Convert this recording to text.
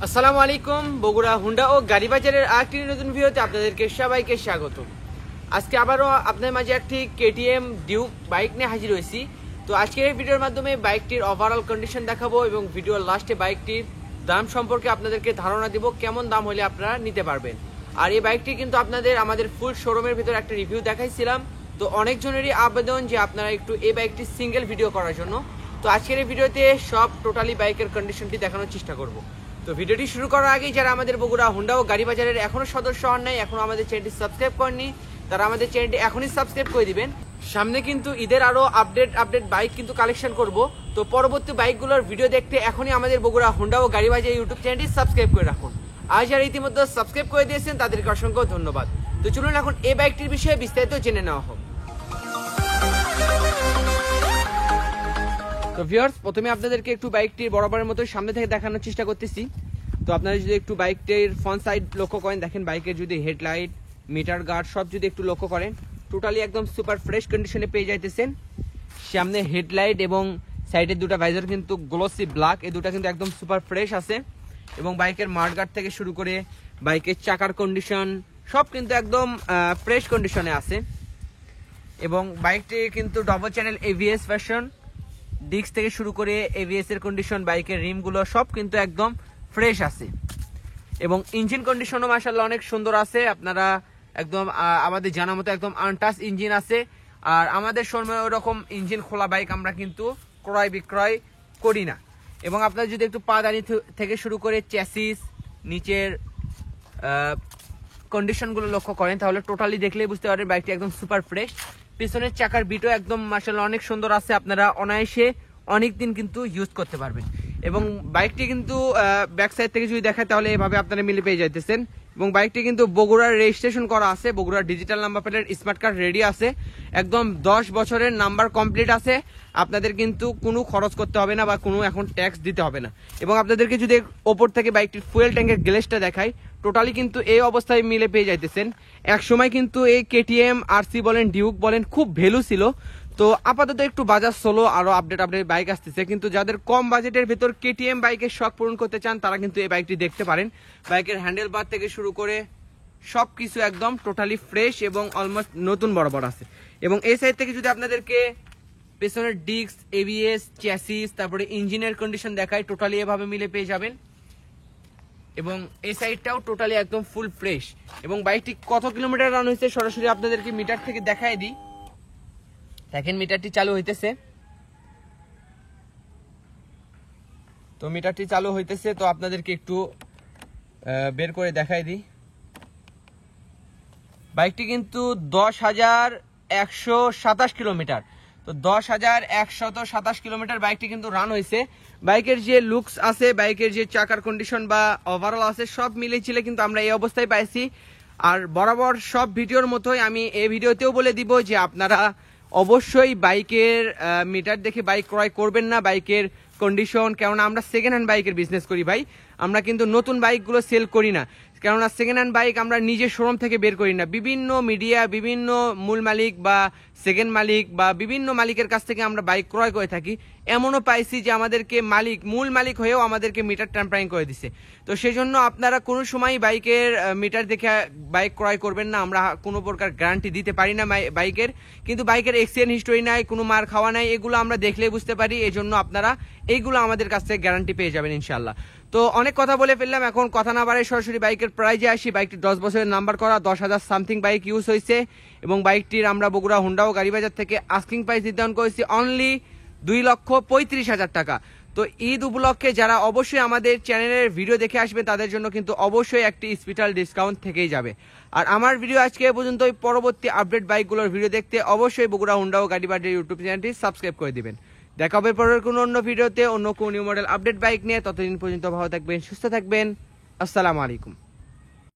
আসসালামু আলাইকুম। বগুড়া হুন্ডা ও গাড়ি বাজারের আরেকটি নতুন ভিডিওতে আপনাদেরকে সবাইকে স্বাগত। আজকে আবারও আপনাদের মাঝে একটি কেটিএম ডিউক বাইক নিয়ে হাজির হয়েছি। তো আজকের এই ভিডিওর মাধ্যমে বাইকটির ওভারঅল কন্ডিশন দেখাবো এবং ভিডিওর লাস্টে বাইকটির দাম সম্পর্কে আপনাদেরকে ধারণা দিব, কেমন দাম হলে আপনারা নিতে পারবেন। আর এই বাইকটি কিন্তু আপনাদের আমাদের ফুল শোরুমের ভিতরে একটা রিভিউ দেখাইছিলাম। তো অনেকজনেরই আবেদন যে আপনারা একটু এই বাইকটি সিঙ্গেল ভিডিও করার জন্য। তো আজকের এই ভিডিওতে সব টোটালি বাইকের কন্ডিশনটি দেখানোর চেষ্টা করব। তো ভিডিওটি শুরু করার আগেই যারা আমাদের বগুড়া হুন্ডা ও গাড়ি বাজারের এখনো সদস্য হন নাই, এখনো আমাদের চ্যানেলটি সাবস্ক্রাইব করেননি, তারা আমাদের চ্যানেলটি এখনই সাবস্ক্রাইব করে দিবেন। সামনে কিন্তু ঈদের আরো আপডেট বাইক কিন্তু কালেকশন করব। তো পরবর্তী বাইকগুলোর ভিডিও দেখতে এখনই আমাদের বগুড়া হুন্ডা ও গাড়ি বাজার ইউটিউব চ্যানেলটি সাবস্ক্রাইব করে রাখুন। আর যারা ইতিমধ্যে সাবস্ক্রাইব করে দিয়েছেন তাদেরকে অসংখ্য ধন্যবাদ। তো চলুন এখন এই বাইকটির বিষয়ে বিস্তারিত জেনে নেওয়া হোক। তো ভিউয়ার্স, প্রথমে আপনাদেরকে একটু বাইকটির বরাবরের মতো সামনে থেকে দেখানোর চেষ্টা করতেছি। তো আপনারা যদি একটু বাইকটির ফ্রন্ট সাইড লক্ষ্য করেন, দেখেন বাইকের যদি হেডলাইট, মিটার গার্ড সব যদি একটু লক্ষ্য করেন, টোটালি একদম সুপার ফ্রেশ কন্ডিশনে পেয়ে যাইতেছেন। সামনে হেডলাইট এবং সাইডের দুটো ভাইজার কিন্তু গ্লোসি ব্ল্যাক, এই দুটো কিন্তু একদম সুপার ফ্রেশ আছে। এবং বাইকের মাঠগার্ড থেকে শুরু করে বাইকের চাকার কন্ডিশন সব কিন্তু একদম ফ্রেশ কন্ডিশনে আছে। এবং বাইকটি কিন্তু double channel ABS version, disc থেকে শুরু করে এভিএস এর কন্ডিশন, বাইকের রিমগুলো সব কিন্তু একদম ফ্রেশ আছে। এবং ইঞ্জিন কন্ডিশনও মাশাআল্লাহ অনেক সুন্দর আছে। আপনারা একদম আমাদের জানা মতো একদম আনটাচ ইঞ্জিন আছে। আর আমাদের সময় ওরকম ইঞ্জিন খোলা বাইক আমরা কিন্তু ক্রয় বিক্রয় করি না। এবং আপনারা যদি একটু পাদানি থেকে শুরু করে চ্যাসিস, নিচের কন্ডিশনগুলো লক্ষ্য করেন, তাহলে টোটালি দেখলেই বুঝতে পারবেন বাইকটি একদম সুপার ফ্রেশ। পিছনের চাকার বিটও একদম মাশাআল্লাহ অনেক সুন্দর আছে। আপনারা অনায়াসে অনেকদিন কিন্তু ইউজ করতে পারবেন। এবং বাইকটি কিন্তু ব্যাক সাইড থেকে যদি দেখায় তাহলে এভাবে আপনারা মিলে পেয়ে যাইতেছেন। এবং বাইকটি কিন্তু বগুড়ার রেজিস্ট্রেশন করা আছে, বগুড়ার ডিজিটাল নাম্বার প্লেটের স্মার্ট কার্ড রেডি আছে, একদম 10 বছরের নাম্বার কমপ্লিট আছে। আপনাদের কিন্তু কোনো খরচ করতে হবে না বা কোনো এখন ট্যাক্স দিতে হবে না। এবং আপনাদেরকে যদি ওপর থেকে বাইকটির ফুয়েল ট্যাঙ্কের গ্লেসটা দেখাই, টোটালি কিন্তু এই অবস্থায় মিলে পেয়ে যাইতেছেন। এক সময় কিন্তু এই কেটিএম আরসি বলেন, ডিউক বলেন, খুব ভ্যালু ছিল। তো আপাতত একটু বাজার স্লো, আরো আপডেট বাইক আসতেছে। কিন্তু যাদের কম বাজেটের ভেতর কেটিএম বাইকের শখ পূরণ করতে চান, তারা কিন্তু এই বাইকটি দেখতে পারেন। বাইকের হ্যান্ডেল বার থেকে শুরু করে সবকিছু একদম টোটালি ফ্রেশ এবং অলমোস্ট নতুন বরাবর আছে। এবং এই সাইড থেকে যদি আপনাদেরকে পেছনের ডিস্ক, এবিএস, চ্যাসিস, তারপরে ইঞ্জিনের কন্ডিশন দেখায়, টোটালি এভাবে মিলে পেয়ে যাবেন। এবং এই সাইডটাও টোটালি একদম ফুল ফ্রেশ। এবং বাইকটি কত কিলোমিটার রান হয়েছে সরাসরি আপনাদেরকে মিটার থেকে দেখায় দিই। দেখেন মিটারটি চালু হইতেছে। তো মিটারটি চালু হইতেছে, তো আপনাদেরকে একটু বের করে দেখাই দিই। বাইকটি কিন্তু 10,127 কিলোমিটার, তো 10,127 কিলোমিটার বাইকটি কিন্তু রান হয়েছে। বাইকের যে লুকস আছে, বাইকের যে চাকার কন্ডিশন বা ওভারঅল আছে, সব মিলে ছিল কিন্তু আমরা এই অবস্থায় পাইছি। আর বরাবর সব ভিডিওর মতোই আমি এই ভিডিওতেও বলে দিব যে আপনারা অবশ্যই বাইকের মিটার দেখে বাইক ক্রয় করবেন না, বাইকের কন্ডিশন, কেননা আমরা সেকেন্ড হ্যান্ড বাইকের বিজনেস করি ভাই, আমরা কিন্তু নতুন বাইকগুলো সেল করি না। কেননা সেকেন্ড হ্যান্ড বাইক আমরা নিজের শোরুম থেকে বের করি না, বিভিন্ন মিডিয়া, বিভিন্ন মূল মালিক বা সেকেন্ড মালিক বা বিভিন্ন মালিকের কাছ থেকে আমরা বাইক ক্রয় করে থাকি। এমনও পাইছি যে আমাদেরকে মূল মালিক হয়েও আমাদেরকে মিটার ট্যাম্পারিং করে দিছে। তো সেই জন্য আপনারা কোনো সময় বাইকের মিটার দেখে বাইক ক্রয় করবেন না। আমরা কোনো প্রকার গ্যারান্টি দিতে পারি না বাইকের, কিন্তু বাইকের এক্সিডেন্ট হিস্টোরি নাই, কোনো মার খাওয়া নাই, এগুলো আমরা দেখলেই বুঝতে পারি। এই জন্য আপনারা এইগুলো আমাদের কাছ থেকে গ্যারান্টি পেয়ে যাবেন ইনশাল্লাহ। তো অনেক কথা বলে ফেললাম, এখন কথা না বাড়াই সরাসরি বাইকের প্রাইজে আসি। বাইকটি 10 বছরের নাম্বার করা, 10,000 সামথিং বাইক ইউজ হয়েছে। এবং বাইকটির আমরা বগুড়া হুন্ডা ও গাড়ি বাজার থেকে আস্কিং প্রাইস নির্ধারণ করেছি অনলি 2,35,000 টাকা। তো ঈদ উপলক্ষে যারা অবশ্যই আমাদের চ্যানেলের ভিডিও দেখে আসবে, তাদের জন্য কিন্তু অবশ্যই একটি স্পেশাল ডিসকাউন্ট থেকেই যাবে। আর আমার ভিডিও আজকে এ পর্যন্ত, পরবর্তী আপডেট বাইকগুলোর ভিডিও দেখতে অবশ্যই বগুড়া হুন্ডা ও গাড়ি বাজার ইউটিউব চ্যানেলটি সাবস্ক্রাইব করে দিবেন। দেখা হবে পরের কোনো অন্য ভিডিওতে অন্য কোনো নিউ মডেল আপডেট বাইক নিয়ে। ততদিন পর্যন্ত ভালো থাকবেন, সুস্থ থাকবেন। আসসালামু আলাইকুম।